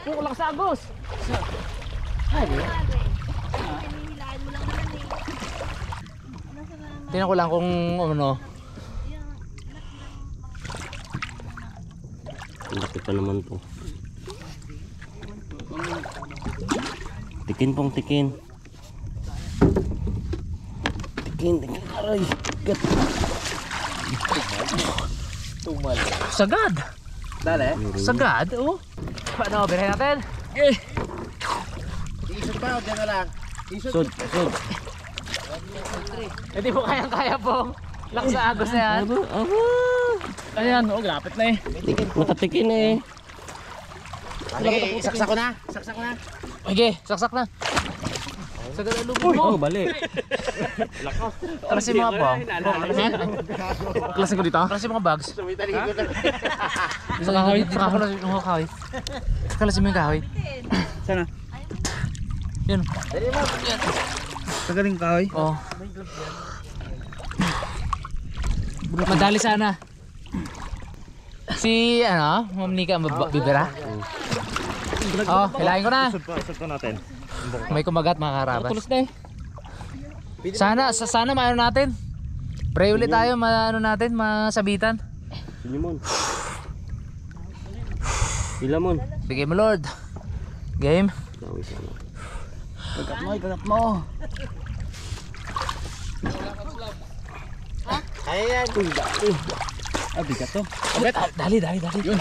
Yung ulang sa agos. Ay, Hinihilaan mo lang naman eh. Tingnan ko lang kung ano. laki pa naman po. Tikin pong tikin. Tikin. Aray. Gat. Tumal. Sagad. Dale. Sagad, oh. Paano, birahin natin? Isod pa, dyan na lang. Sud. Hindi mo kayang-kaya pong lak sa agos na yan. Ayan, oh, lapit na eh. Matatikin eh. Sige, saksak ko na. Saksak ko na. Okay, saksak na. Sagad ang lubog mo. Oh, balik. Klase mga bang. Klase ko dito? Klase mga bags. Sumitali ko na. Sa kahoy, sa kahoy. Klase mo yung kahoy. Sana? Yun. Sa galing kahoy? Oh. Madali sana. Si ano, Ma'am Nika bibira. Oh, hilahin ko na. Isod pa natin. May kumagat mga karabas. Tulos na eh. Sana maano natin. Pray ulit tayo, maano natin, masabitan. Silimon. Silamon. Bigay mo Lord. Game. Gagat mo. Ayan. Ah, bigat to. Dali. Yun,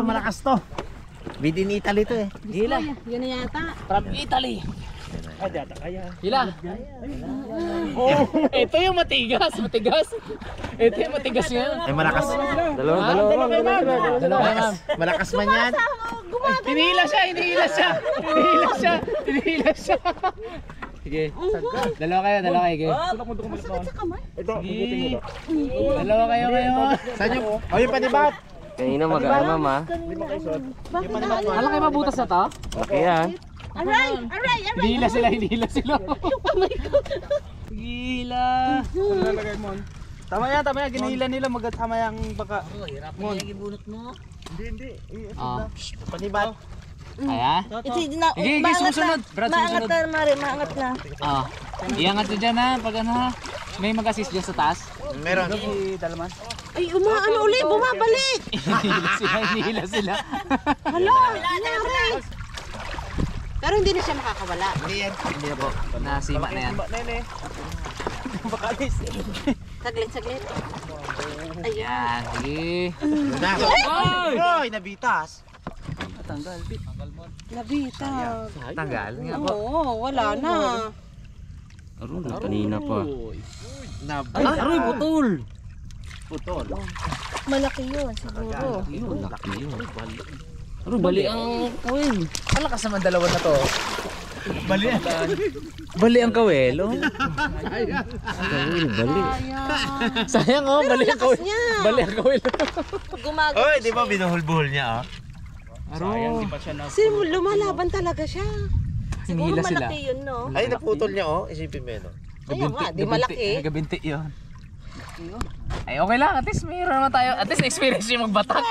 malakas to. Bidin Italy to eh. Hila. Yun na yata. From Italy. Ah, data kaya. Hila. Oh, ito yung matigas. Ito yung matigas yan. Ay, malakas. Dalawa. Dalawa ma'am. Malakas man yan. Hinihila siya. Sige. Dalawa kayo. Sige. Masakit sa kamay. Sige. Dalawa kayo. Saan yung? Oh, yung panibat. Kanina mag-aama ma. Bakit na? Hala kayo mabutas na to? Okay yan. Aray! Hinihila sila. Yung kamay ko. Hila. Tama yan. Ginihila nila. Tama yung baka. Hirap na yung ibunot mo. Hindi. Ah. Panibat. Kaya? Sige na. Sige, susunod. Brad, Maangat susunod. na, Mari. Maangat na. Ah. Iangat nyo dyan ha. Pag ano ha. May mag-assist dyan sa taas. Meron. Ay, umaano ulit. Bumabalik. Hinihila sila. Hala. Nangyari. Pero hindi na siya makakawala. Hindi yan. Hindi na po. Nasima na yan. Saglit. Ayan. Yan. Sige. Oy, nabitas. Nabita. Tanggal. Nga po. Oo, wala na. Aron, kanina pa. Aroy, Putol. Malaki yun, siguro. Yun, laki yun. Aron, bali ang kawin. Ang lakas naman dalawa na to. Bali ang kawel. Oh. Kawin, bali. Sayang oh. Bali ang kawel. niya. Bali ang kawel. Gumagod. Oy, di ba binuhul-buhol niya, oh? Aro. Lumalaban talaga siya. Siguro Hinihila sila. malaki yun, no? Ay, naputol niya, oh. Isipin mo yun, oh. Kaya nga, di malaki. Gabinti yun. Ay okay lang, at least mayroon naman tayo. At least na-experience yung magbatak.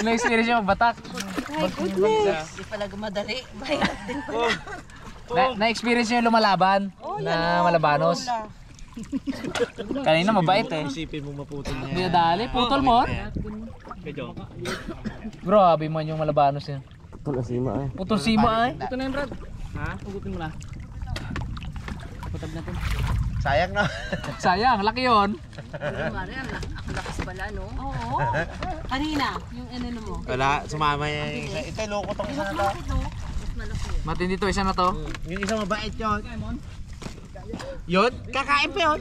Na-experience yung magbatak. My goodness. Hindi pala gumadali. Mahirap din pala. Na-experience yung lumalaban na malabanos. Kanina mabait eh. Isipin mo maputol niya. Hindi na dali, putol mo. Grabe man yung malabanos yan. Putol ang sima eh. Putol sima ay. Ito na yun Brad. Ha? Pugutin mo na. Putab natin. Sayang na. Sayang, laki yun. Mari, ang lakas pala, no? Oo. Kanina, yung ano mo. Wala, sumama niya yung isa. Ito, loko tong isa na to. Matindi to, isa na to. Yung isa mabait yun. Yun? Kakain pa yun?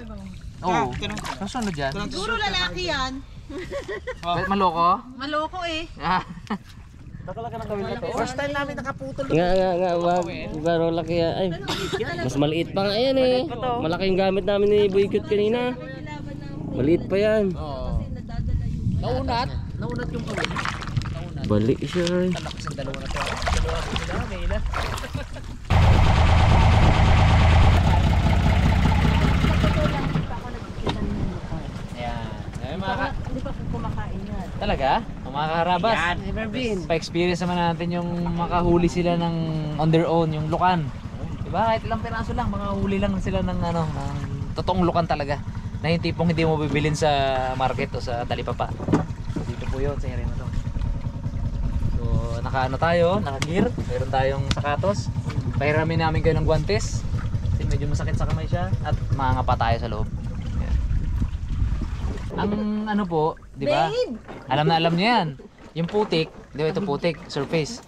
Oo. Kasunod yan. Siguro lalaki yan. Maloko? Maloko eh. Ah. First time namin nakaputol. Nga, wag. Pero laki yan. Ay, mas maliit pa nga yan eh. Malaki yung gamit namin ni Boy Cute kanina. Maliit pa yan. Oo. Naunat yung kawin. Bali siya eh. Talakas ang dalawa na to. Dalawa sila, may ila. Ayan. Ay, mga Hindi pa ako kumakain yan. Talaga? Ang mga kaharabas. Never been. Pa-experience naman natin yung makahuli sila ng on their own, yung lukan. Diba? Kahit ilang piraso lang, makahuli lang sila ng ano, ng totoong lukan talaga. Na yung tipong hindi mo bibilin sa market o sa talipapa. Dito po yun, sa area na to. So, naka-ano tayo, naka-gear. Meron tayong sapatos. Pahiramin namin kayo ng guantes. Kasi medyo masakit sa kamay siya. At mangangapa tayo sa loob. Yan. Ang ano po, di ba? Alam na alam niyo yan. Yung putik, di ba ito putik, surface.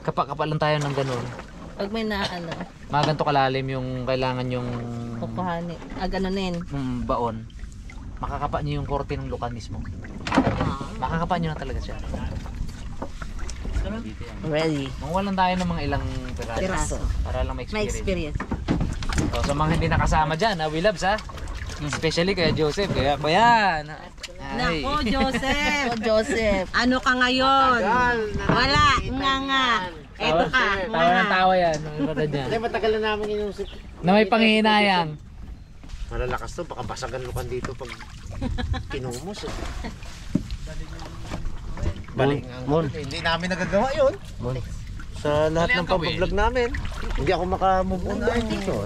Kapa-kapa lang tayo ng ganun. Pag may na ano, Mga ganito kalalim yung kailangan yung kukuhanin. Ganonin. baon. Makakapa niyo yung korte ng lukan mismo. Makakapa niyo na talaga siya. Ready. Mawalan tayo ng mga ilang piraso. Para lang may May experience. experience. So, sa mga hindi nakasama dyan, we loves ha. Especially kaya Joseph, kaya pa yan. Ay. Nako, Joseph. Joseph. Ano ka ngayon? Wala. Nga. Eto ka. Tawa ng tawa yan. Ang iba niya. Hindi, matagal na namin inusip. Na may panghihinayang. Malalakas to, baka basagan lukan dito pag kinumos eh. Balik nga. Mon. Hindi namin nagagawa yun. Mon. Sa lahat ng pag-vlog namin, hindi ako maka-move on na dito.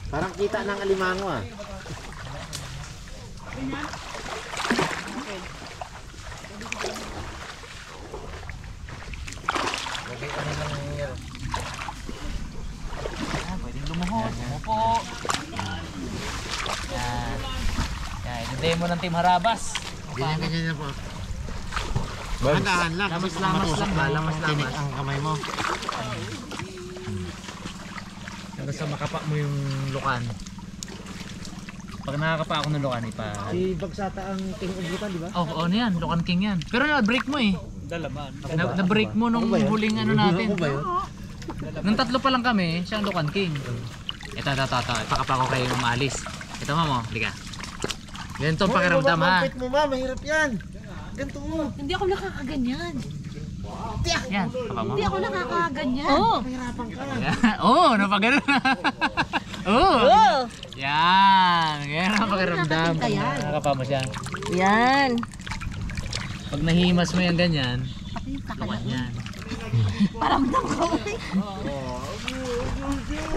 Parang kita ng alimango ah. Pwedeng lumuhod. Umupo. Yan. Yan. Yung demo ng Team Harabas. Ganyan na po. Dahan lang. Lamas-lamas lang. Lamas-lamas. Tinik ang kamay mo. Hanggang sa makapa mo yung lukan. Pag nakakapa ako ng lukan, Si Bagsata ang king of lukan, di ba? ano yan, lukan king yan. Pero na-break mo eh. Dalaman. Na-break mo nung huling ano natin. Ako ba yun? Nung tatlo pa lang kami, siya ang lukan king. Ito. Ipakapa ko kayo umalis. Ito mo, liga. Ganito ang pakiramdam ha. Mapit mo ma, mahirap yan. Ganito mo. Hindi ako nakakaganyan. Yan, kapa mo. Hindi ako nakakaganyan. Oo. Oo, napagano na. Oo. Yan, ganyan ang pakiramdam. Nakakapa mo siya. Yan. Pag nahimas mo yung ganyan, lukan yan. Paramdam ko.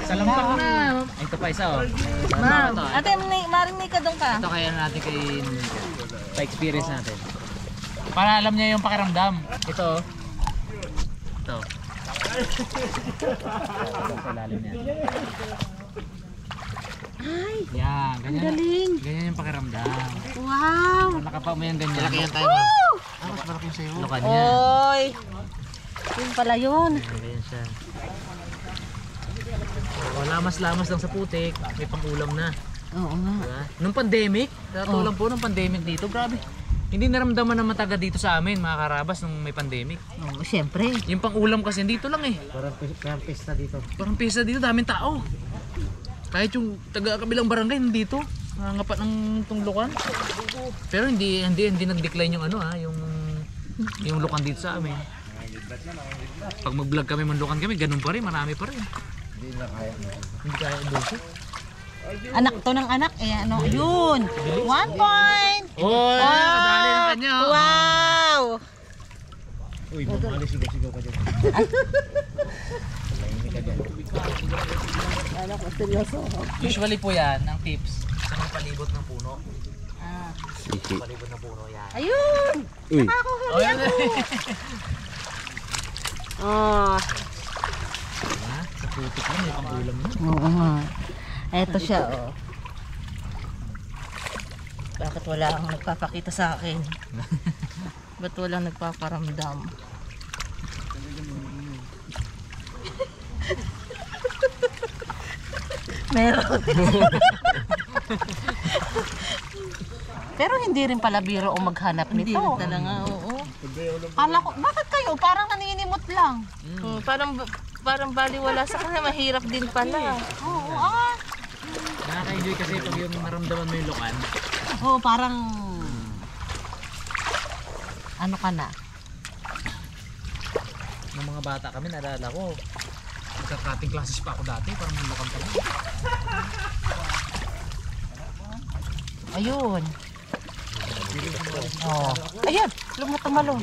Salampak na. Ay, ito pa isa oh. Ma'am, Ito, ate, marinig ka doon ka. ito kaya natin kay pa-experience natin. Para alam niya yung pakiramdam. Ito. Ito. Sa ilalim niya. Ay, Yan, ganyan. galing. Ganyan yung pakiramdam. Wow. Kung nakapa mo yung ganyan. Malaki yan tayo ma. Mas malaki yung sa'yo. Lukan niya. Oy. Yun pala yun. Ganyan siya. O, lamas-lamas lang sa putik. May pang-ulam na. Oo nga. Diba? Nung pandemic, totoo lang po nung pandemic dito, grabe. Hindi naramdaman ng mataga dito sa amin, mga karabas, nung may pandemic. Oo, syempre. Yung pang-ulam kasi dito lang eh. Parang pista dito. Parang pisa dito, daming tao. Kahit yung taga-kabilang barangay nandito, nangangapat ng tunglukan. Pero hindi nag-decline yung ano ha, yung lukan dito sa amin. Pag mag-vlog kami, manlukan kami, ganun pa rin, marami pa rin. Hindi na kaya. Hindi kaya ubusin. Anak to ng anak. Eh, ano, yun. 1 point. Oh, dali ng kanya. Oh. Wow. Uy, mamali sigaw-sigaw ka dyan. Usually po yan, ang tips, sa mga palibot ng puno. Sisi. Palibot ng puno, yan. Ayun. Uy. Oh, yan. Oh. Diba? Sa putik lang, may pang-ulam na. Oo nga. Eto siya, oh. Bakit wala kang nagpapakita sa akin? Ba't walang nagpaparamdam? Meron. Pero hindi rin pala biro o maghanap nito. Hindi rin talaga, oo. Kala ko, bakit kayo? Parang naninimot lang. Parang baliwala sa kanya, mahirap din pala. Oo, Nakaka-enjoy kasi pag yung naramdaman mo yung lukan. Oo, parang ano ka na? Nung mga bata kami, naalala ko. Nagka-cutting classes pa ako dati para malukan pa rin. Ayun. Oh. Ayan, lumutumalong.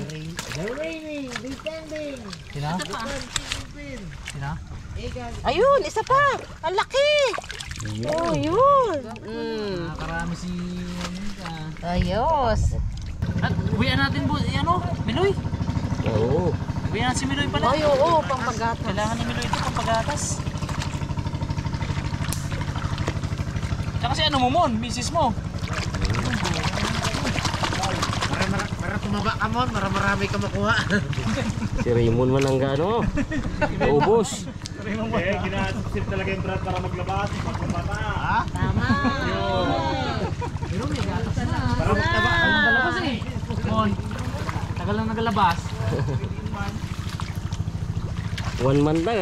Sina? Sina? Ayun, isa pa. Ang laki. Oh, yun. Nakakarami si... Ayos. At uwian natin po, ano, Miloy. Oo. Uwian natin si Miloy pala. Ay, oo, pampagatas. Kailangan ni Miloy ito pampagatas. Tsaka si ano mo mon, misis mo. Para tumaba ka mo, marami ka makuha. Si Raymond man ang gaano. Ubos. Ginasip talaga yung Brad para maglabas. Ha? Tama. Pero may gatas na. Para magtaba. Tagal na nagalabas eh. Mon, tagal na nagalabas. 1 month lang,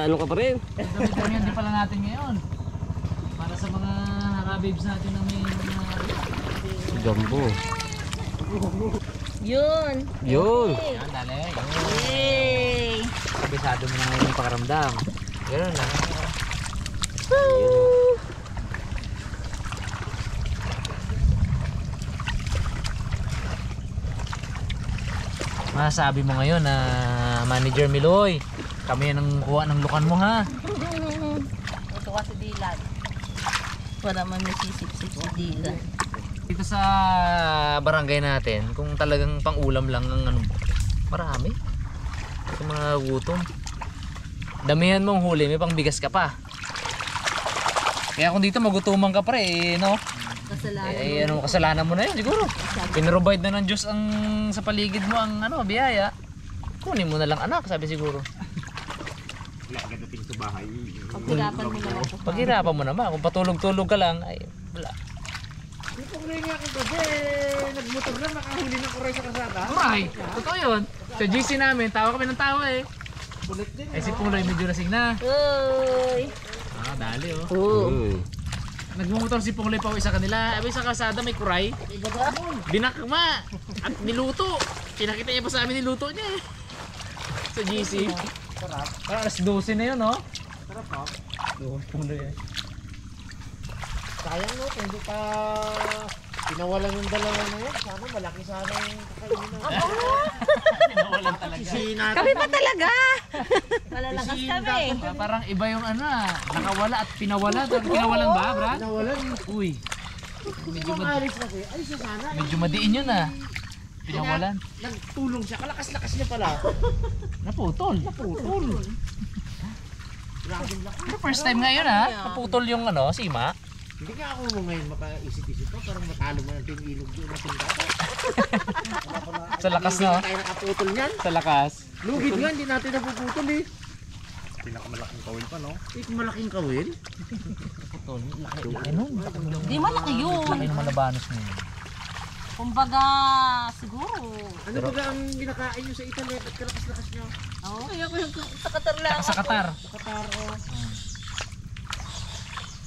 ano ka pa rin? Dami-dami yan din pala natin ngayon. Para sa mga babes natin na may mga... Gambo. Yun. Yun. Yan, dali. Yay. Kabisado mo na ngayon yung pakaramdam. Gano'n lang. Masasabi mo ngayon na Manager Miloy, kami yan ang kuha ng lukan mo ha. Ito kasi dilan. Para man may sisip-sip si dilan. Dito sa barangay natin, kung talagang pang-ulam lang ang ano, marami. Sa mga gutom. Damihan mong huli, may pangbigas ka pa. Kaya kung dito magutuman ka pa rin, no? Kasalanan. Ano, kasalanan mo na yun siguro. Pinrovide na ng Diyos ang sa paligid mo ang ano, biyaya. Kunin mo na lang anak, sabi siguro. Paghirapan mo na lang. Paghirapan mo naman, kung patulog-tulog ka lang, ay wala. Nagmotor na, nakahuli ng kuray sa kasada. Kuray! Totoo yun. Sa GC namin, tawa kami ng tawa eh. Kulit din. Eh si Puloy medyo lasing na. Uy. Ah, dali oh. Uy. Nagmumotor si Puloy pa sa kanila. Abi sa kasada may kuray. Binakma at niluto. Pinakita niya pa sa amin niluto niya eh. Sa GC. Sarap. Parang alas 12 na yun no? Sarap ha. Puloy eh. Sayang no, kung hindi pa pinawalan yung dalawa na yun. Sana malaki sana yung kakainin na. Pinawalan talaga. Sisihin natin. Kami pa talaga. Malalakas kami. Parang iba yung ano ah. Nakawala at pinawala. Pinawalan ba, Brad? Pinawalan. Uy. Medyo, Kung alis kasi, alis na sana. medyo madiin yun ah. Pinawalan. Nagtulong siya, kalakas-lakas niya pala. Naputol. Naputol. Grabe laki. Pero first time ngayon ah. Naputol yung ano, sima. Hindi nga ako mo ngayon makaisip-isip pa, parang matalo mo ng Team Ilog doon na sindata. Sa lakas no? Tayo nakaputol niyan. Sa lakas. Lugid nga, hindi natin napuputol eh. Pinakamalaking kawil pa, no? Malaking kawil. Putol. Laki nun. Di malaki yun. Laki ng malabanos mo yun. Kumbaga, siguro. Ano ba ang binakain nyo sa Italy at kalakas-lakas nyo? Oo. Kaya ko yung sa Qatar lang. Sa Qatar. Kataro.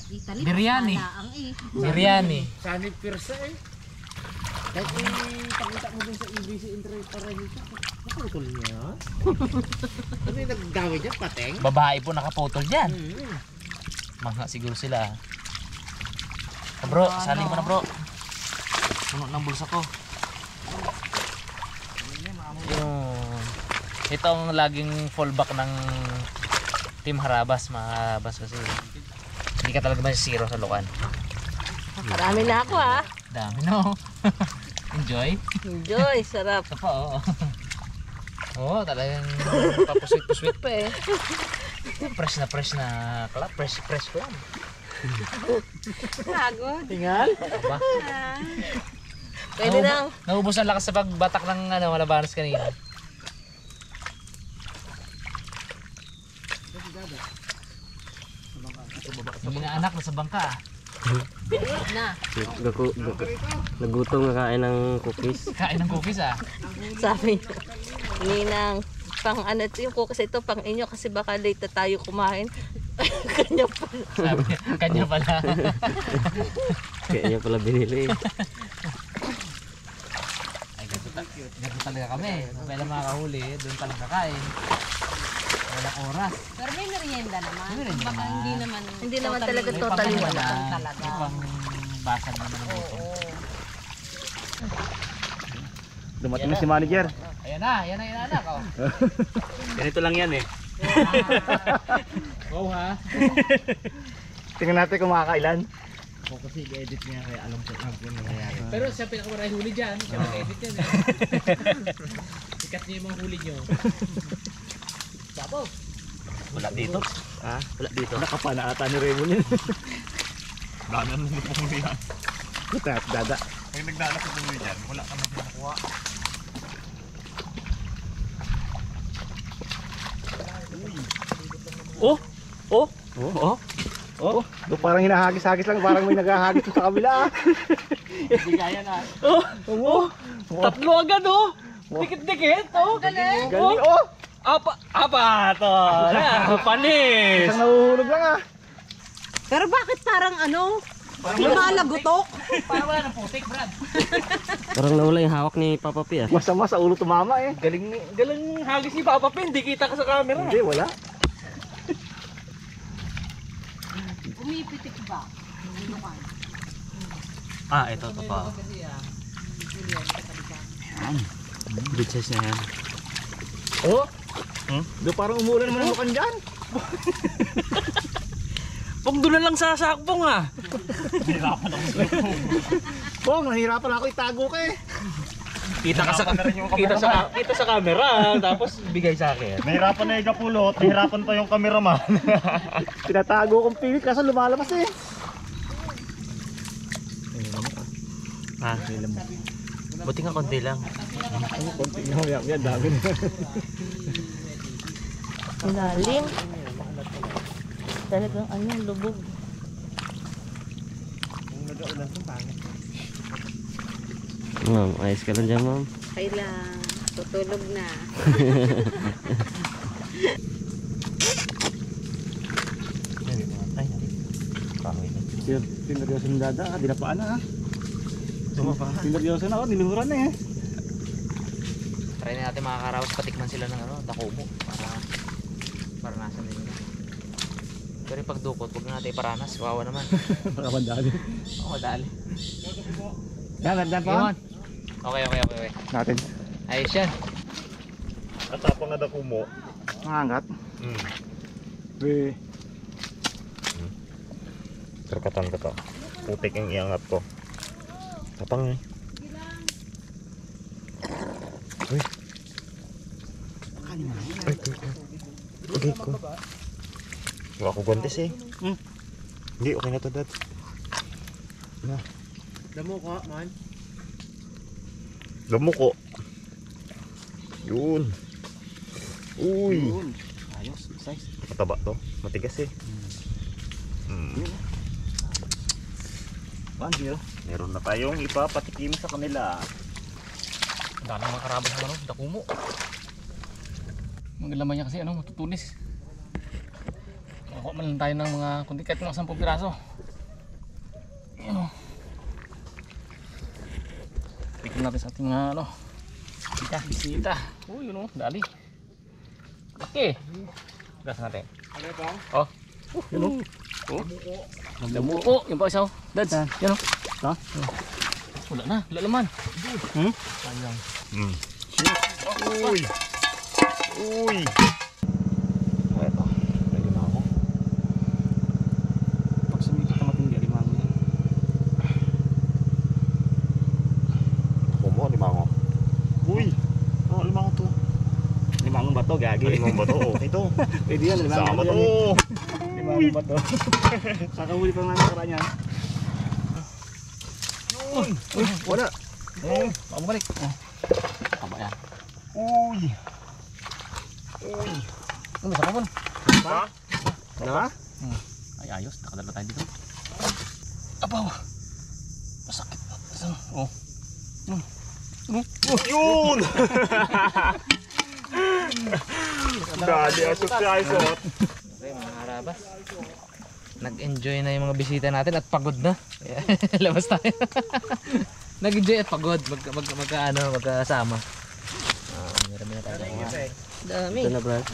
Italy. Biryani. Ang Biryani. Sanib Pirsa eh. Kahit pakita mo dun sa EBC Internet para dito. Naputol niya. Ano yung nagdawid niya? Pateng? Babae po nakaputol dyan. Mga siguro sila. Ah, bro, saling mo na bro. Puno ng bulsa ko. Yun. Ito ang laging fallback ng Team Harabas, mga Harabas kasi hindi ka talaga masisiro sa lukan. Marami na ako ah. Dami no. Enjoy. Enjoy, sarap. Ito pa oo. Oo, talagang papuswit-puswit pa eh. Fresh na club, fresh club. Pagod. Tingal? Ba? Pwede na. Naubos ang lakas sa pagbatak ng ano, malabanos kanina. Hindi na anak, nasa bangka. Na. Nagutom na kain ng cookies. Kain ng cookies ah. Sabi niya, Ninang, pang ano ito yung cookies ito, pang inyo kasi baka late na tayo kumain. Kanya pala. Sabi niya, kanya pala. Kaya niya pala binili. Ay, ganito talaga kami. Kailan makakahuli, doon talang kakain. walang oras. Pero may merienda naman. May merienda Baka naman. hindi naman talaga totally wala talaga. May pang basag naman ang buto. Dumating na si manager. Ayan na anak. Oh. Ganito lang yan eh. Wow ha. Tingnan natin kung makakailan. Ako kasi i-edit niya kaya alam ko yung nangyayari. Pero siya pinakamarami huli dyan. Siya nag-edit yan eh. Sikat niya yung mga huli nyo. Sabaw. Wala dito. Ha? Wala dito. Nakapana ata ni Raymond yun. Daanan mo mo yan. Puta at dada. Pag nagdala ko mo yan, wala ka na nakuha. Oh! Oh! Oh! Oh! Oh! Do parang hinahagis-hagis lang, parang may naghahagis sa kabila. Hindi kaya na. Oh! Oh! Tatlo agad oh! Dikit-dikit oh! Galing. Galing oh! Apa to! Panis! Isang nahuhulog lang ah! Pero bakit parang lumalagotok? Parang wala ng putik, Brad. Parang nawala yung hawak ni Papa P ah. Masama sa ulo tumama eh. Galing hagis ni Papa Pin, di kita ka sa camera. Hindi, wala. Umipitik ba? Ah, ito pa. Good size na yan. Oh! Do parang umuulan naman ang mukan dyan. Pong doon na lang sa sakpong ah. Pong, nahihirapan ako itago ka eh. Kita sa camera tapos bigay sa akin. Nahirapan na yung kapulot, nahirapan pa yung cameraman. Tinatago kong pilit kasi lumalabas eh. Ah, buti nga konti lang. Konti na yan, dami na. Ilalim. Talagang lubog. Ma'am, ayos ka lang dyan ma'am. Kailang tutulog na. Sineryoso ng dada, dinapaan na ha. Sineryoso na ako, niluhuran na eh. Try na natin mga karawas patikman sila ng dakumo para nasa nila. Pero yung pagdukot, huwag na natin iparanas, kawawa naman. Baka mandali. Oo, dali. Yan, nandyan pa. Iwan. Okay. Natin. Ayos yan. Katapang na dako mo. Mahangat. Be. Karkatan ka to. Putik yung iangat ko. Tapang eh. Uy. Ay, okay ko. Wala ko gantis eh. Hindi, okay na to dad. Damo ko, man. Lamuko. Yun. Uy. Ayos, size. Mataba to. Matigas eh. Bandio. Meron na tayong ipapatikim sa kanila. Ang dami mga karabas ng dakumo. Ang laman niya kasi matutunis. Kuha man lang tayo ng mga kundi kahit mga 10 piraso. Ayan o. Tikim natin sa ating mga bisita. Uy, yun o, dali. Okay. Gas natin. Oh. Yun o. Oh. Nagdamuko. Yung pa isa o. Dads. Yan o. Ha? Wala na. Wala laman. Sayang. Uy. Uy. Eto. Lagyan na ako. Pag sumikot na matindi, alimango yan. Ako mo, limango. Uy. Oh, limango to. Limangong bato, gagi. Limango ba to? Okay to. Pwede yan, limangong Sama bato to. yan. Limangong bato. Kakahuli pa nga nakaraan yan. Uy, wala. Baka balik. Tama yan. Uy. Uy. Ano sa kapon? Ha? Wala? Ay ayos. Nakadala tayo dito. Apaw. Masakit. Oh. Yun! Dali, asok siya isot. Okay mga karabas. Nag-enjoy na yung mga bisita natin at pagod na. Kaya, labas tayo. Nag-enjoy at pagod. Magkasama. Marami na tayo. Dami. Ito na Brad.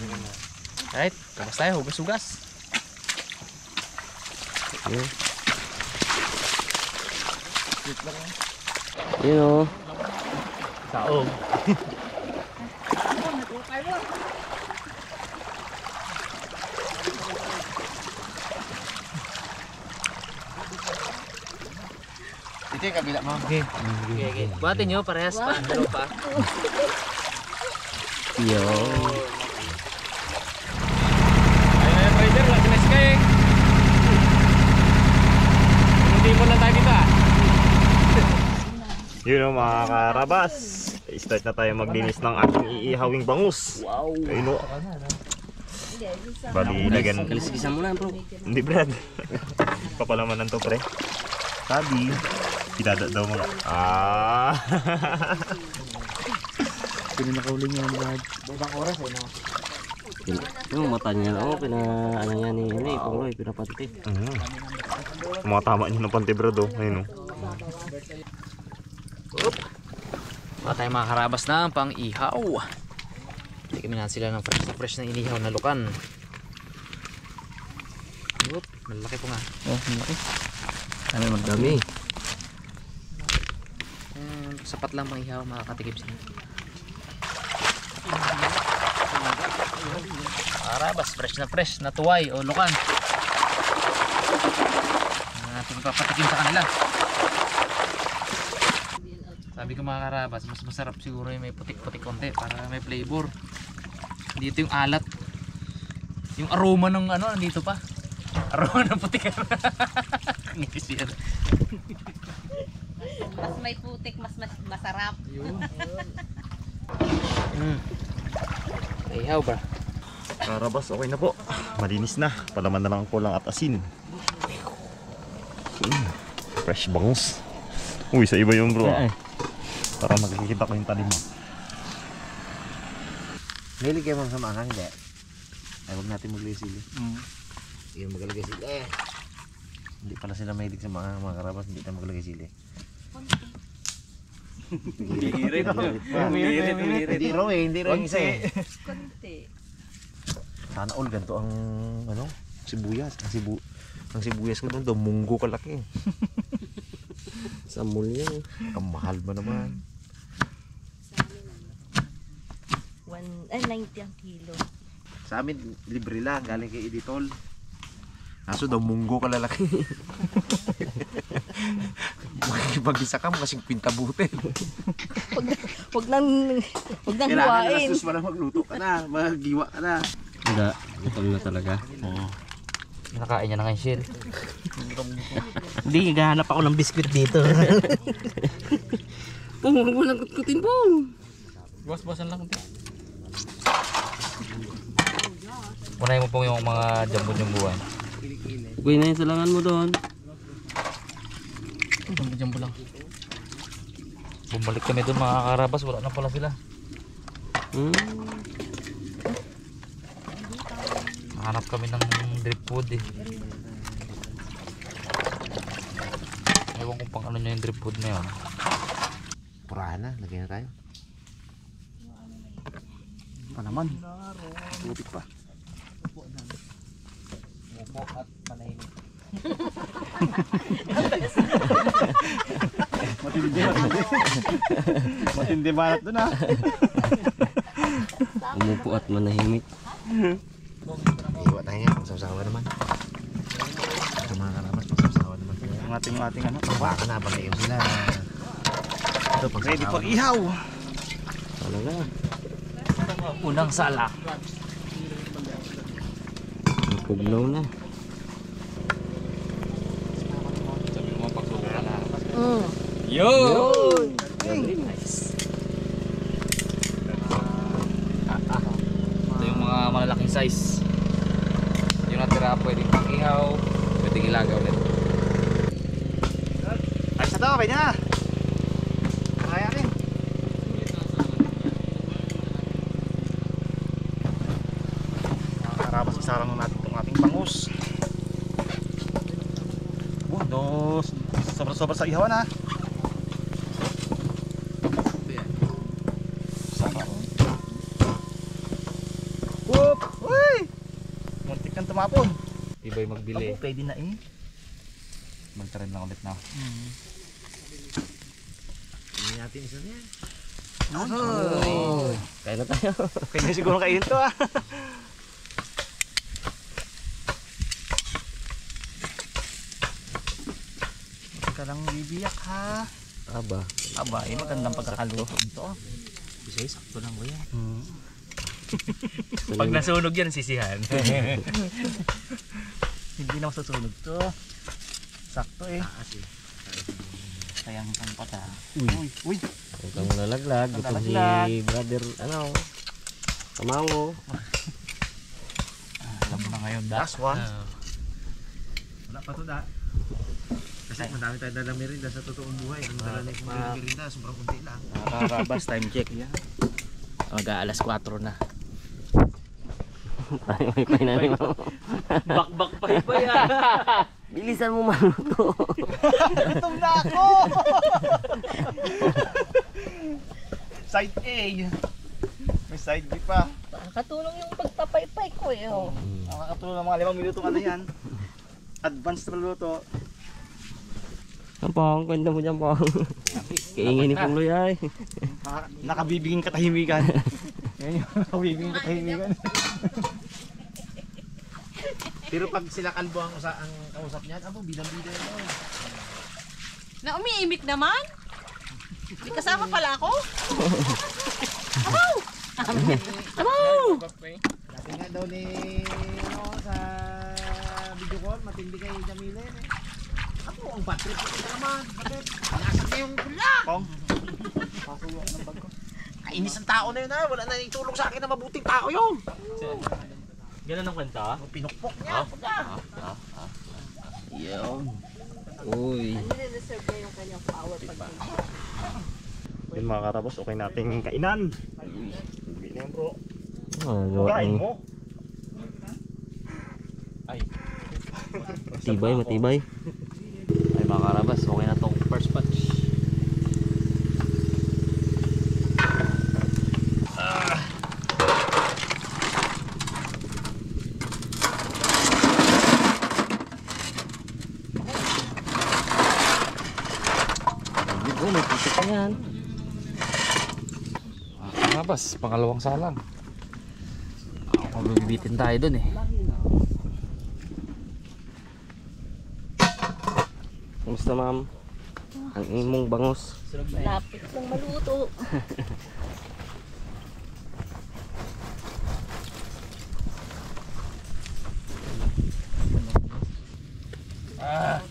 Alright, tapos tayo, hugas-hugas. Yun o. Taog. Ito yung kabila mo. Okay. Okay. Buhatin nyo, parehas pa. Dalawa pa. Yo. Ayun na yung rider, lagi na sky eh. Hindi mo lang tayo dito ah. Yun o mga karabas. Start na tayo maglinis ng aking iihawing bangus. Wow. Ayun o. Bali, lagyan. Kaliskisan mo na bro. Hindi Brad. Papalamanan to pre. Sabi, pinada daw mo. Pinanakauli niya ang Brad. Yung mata niya. Oo, ano niya ni Pongloy, pinapanti. Mga tama niyo ng panty Brad o. Ayun o. Baka tayo mga karabas na pang ihaw. Tikimin natin sila ng fresh na inihaw na lukan. Oop, malaki po nga. Oh, malaki. Dami magdami. Sapat lang pang ihaw, makakatikip sila. Karabas, fresh na tuway o lukan. Natin papatikim sa kanila. Sabi ko mga karabas, mas masarap siguro yung may putik-putik konti para may flavor. Dito yung alat. Yung aroma ng ano, nandito pa. Aroma ng putik. Ngis yan. Mas may putik, mas masarap. Ihaw ba? Karabas, okay na po. Malinis na. Palaman na lang ko lang at asin. Fresh bangus. Uy, sa iba yung bro. Para makikita ko yung talim mo. Nilig kayo mga samahan, hindi. Ay, huwag natin maglagay sili. Hindi maglagay sili. Hindi pala sila mahilig sa mga karabas, hindi tayo maglagay sili. Hindi raw eh, hindi raw yung isa eh. Sana all ganito ang ano, sibuyas. Ang sibuyas ko doon, munggo kalaki. Sa mulya. Ang mahal ba naman? 90 ang kilo. Sa amin, libre lang, galing kay Editol. Kaso daw munggo kalalaki. Makikipag-isa ka mo kasing pintabutin. Huwag nang Kailangan huwain. alas 2 pa lang magluto ka na, magiwa ka na. Hindi, utol na talaga. Nakain niya na nga yung shell. Hindi, naghahanap ako ng biskwit dito. Pong, huwag mo lang kutkutin po. Buwas-buwasan lang. Unahin mo po yung mga jumbo-jumbuan. Uy na yung salangan mo doon. Jumbo-jumbo lang. Bumalik kami doon mga karabas, wala na pala sila. Hanap kami ng drip food eh. Ewan kung pang ano nyo yung drip food na yun. Purahan na, lagyan na tayo. Pa naman. Tutik pa. Mupo at panahimik. Matindi banat doon ha. Umupo at manahimik. Iwa tayo niya, pagsasawa naman. Sa mga karabas, pagsasawa naman. Ang ating ano. Baka na, pag-iom sila. Ito, Ready pagsasawa for ihaw. Talaga. Unang sala. Pugnaw na. Sabi mo pagsuko ka na. Yo! Nice. Ito yung mga malalaking size. Yung natira pwedeng pang ihaw, pwedeng ilaga ulit. Ayos na to, okay na. Kaya rin. Mga karabas, isarang natin itong ating bangus. Sobra-sobra sa ihawan ha. Whoop! Uy! tumapon. Tibay magbili. Pwede na eh. Magtarin lang ulit na. Hindi natin isa niyan. Kaya na tayo. Okay na siguro kainin to ah. Huwag ka lang bibiyak ha. Aba. Aba, magandang pagkakaluto ito. Isa sakto lang ko yan. Pag nasunog yan, sisihan. Hindi na masusunog to. Sakto eh. Sayang isang pata. Uy. Huwag kang nalaglag. Gutom si brother, Kamango. Alam mo na ngayon, Last one. Wala pa to da. Kasi madami tayong dalang merinda sa totoong buhay. Ang dala na yung merinda, sobrang kunti lang. Nakakabas time check. Mag-aalas 4 na. Tayo may painanin mo. Bakbak pa iba yan. Bilisan mo maluto. Gutom na ako! Side A. May side B pa. Katulong yung pagpapaypay ko eh. Oh. Nakakatulong ng mga 5 minutong ano yan. Advanced na luto. Ang pang, kwento mo dyan pang. Kaingin ni Pong Loy. Nakabibiging katahimikan. Yan yung nakabibiging katahimikan. Pero pag sila kalbo ang kausap niyan, abo, bidang-bida yun. Na umiimik naman? May kasama pala ako? Dati nga daw ni, sa video call, matindi kay Jamila yun eh. Ako, ang bad trip ko naman. Bakit? Nasak niya yung gula. Pong. Kainis ang tao na yun ha. Wala na itulong sa akin na mabuting tao yun. Ganun ang kwenta? Pinukpok niya. Yun. Uy. Nire-reserve niya yung kanyang power pag Yun mga karabas, okay nating kainan. Hindi na yan bro. Kain mo. Matibay. Ay mga karabas, okay na tong first batch. Oh, may puso pa yan. Mga karabas, pangalawang salang. Mabibitin tayo dun eh. Kamusta ma'am? Ang imong bangos. lapit lang maluto.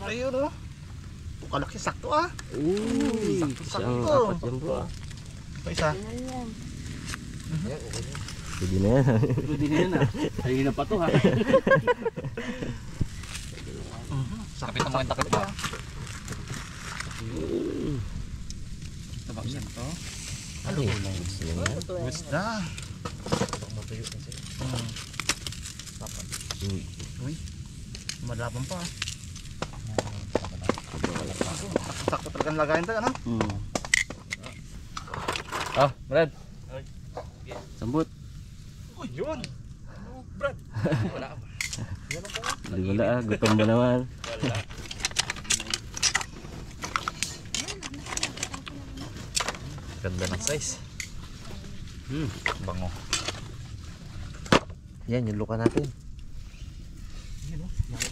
Ayun oh. Kalaki sakto ah. Uy. Isang apat yan bro ah. Pa isa. Pwede na yan. Pwede na yan ah. Halina pa to ha. Kapit mo yung takip ba? Tabaksan to. Ano yun? Basta. Uy. Madabang pa ah. Sakto talaga ang lagayin to ano? Oh, Brad. Sambut. Uy yun. Brad. Hindi wala ah. Gutom ba naman? Ganda ng size. Bango. Yan, yung luka natin.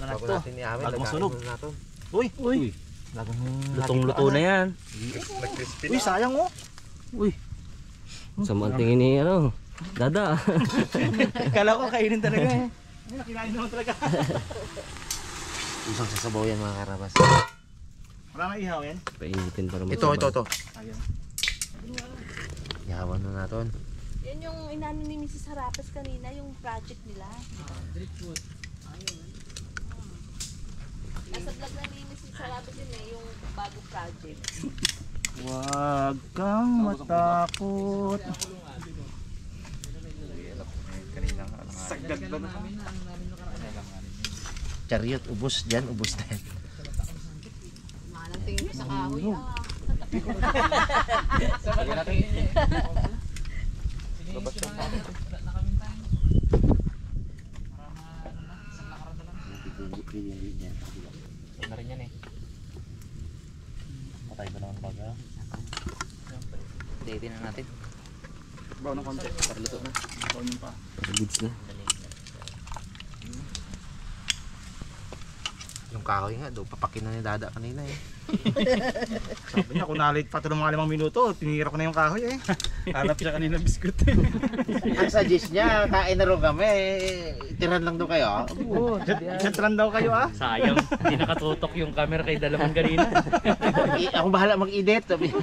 Bago Ito. natin iamin. Bago Masunog. natin. Uy. Lutong-luto na yan. Uy sayang oh. Sama ang tingin ni Dada. Kala ko kainin talaga eh. Kinain naman talaga. Isang sasabaw yan mga karabas. Wala na ihaw yan. Painitin para Ito. Ayun. Ihawan na natin. Yan yung inano ni Mrs. Harapes kanina, yung project nila. Nasa vlog na ni Mrs. Harapes yun eh, yung bago project. Huwag kang matakot. Sagad ba na? Chariot, ubos dyan, ubos na yan. Malang tingin ko sa kahoy ah. Lagyan natin. Ito na rin yan eh. Patay ba naman baga? Date na natin. Bawa ng konti. Para luto na. Bawa nyo pa. Goods na. Yung kahoy nga, do papakin na ni Dada kanina eh. Sabi niya, kung na-late pa ito ng mga 5 minuto, tinira ko na yung kahoy eh. Hanap siya kanina biskuit. Ang suggest niya, kain na rin kami. Tiran lang daw kayo. Oo, Chatran daw kayo ah. Sayang, hindi nakatutok yung camera kay Dalaman kanina. Ako bahala mag-edit. Sabi.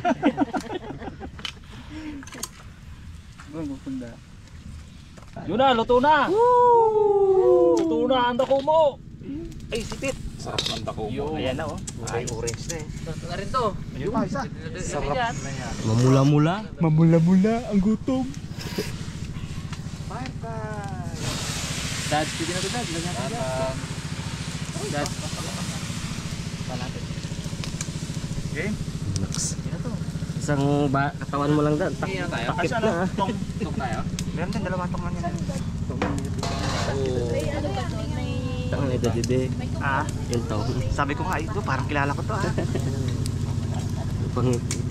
Yun na, luto na! Luto na, ang dako mo! Ay, sipit. Sarap ng dako Yo. Ayan na oh. Ay, orange na eh. Luto na rin to. Ayun pa isa. Sarap na yan. Mamula-mula. Mamula-mula ang gutom. Dad, pwede na to, Dad. Ganyan natin dyan. Dad. Palapit. Okay. Pwede na to. Isang katawan mo lang dyan. Sige na tayo. Takip na ah. Tok tayo. Meron din 2 tong lang yan. Tangan ito dide. Ah, Yung tao. sabi ko nga ito, parang kilala ko to ah.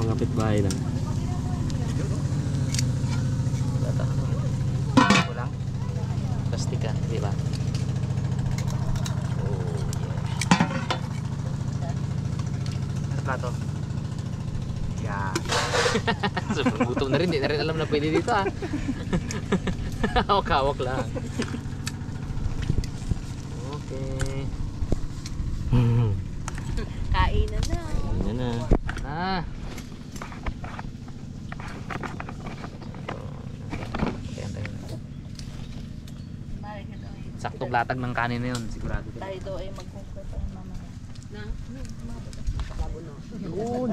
Pangapit bahay lang. Walang plastikan, di ba? Ano plato? Yeah. Sobrang gutom na rin. Di na rin alam na pwede dito ah. Hawak-hawak lang. Okay. Kainan na. Yan na. Ah. Ayan tayo. Saktong latag ng kanin na yun, sigurado. Tayo daw ay mag-cook ang mamaya. Na? Yun.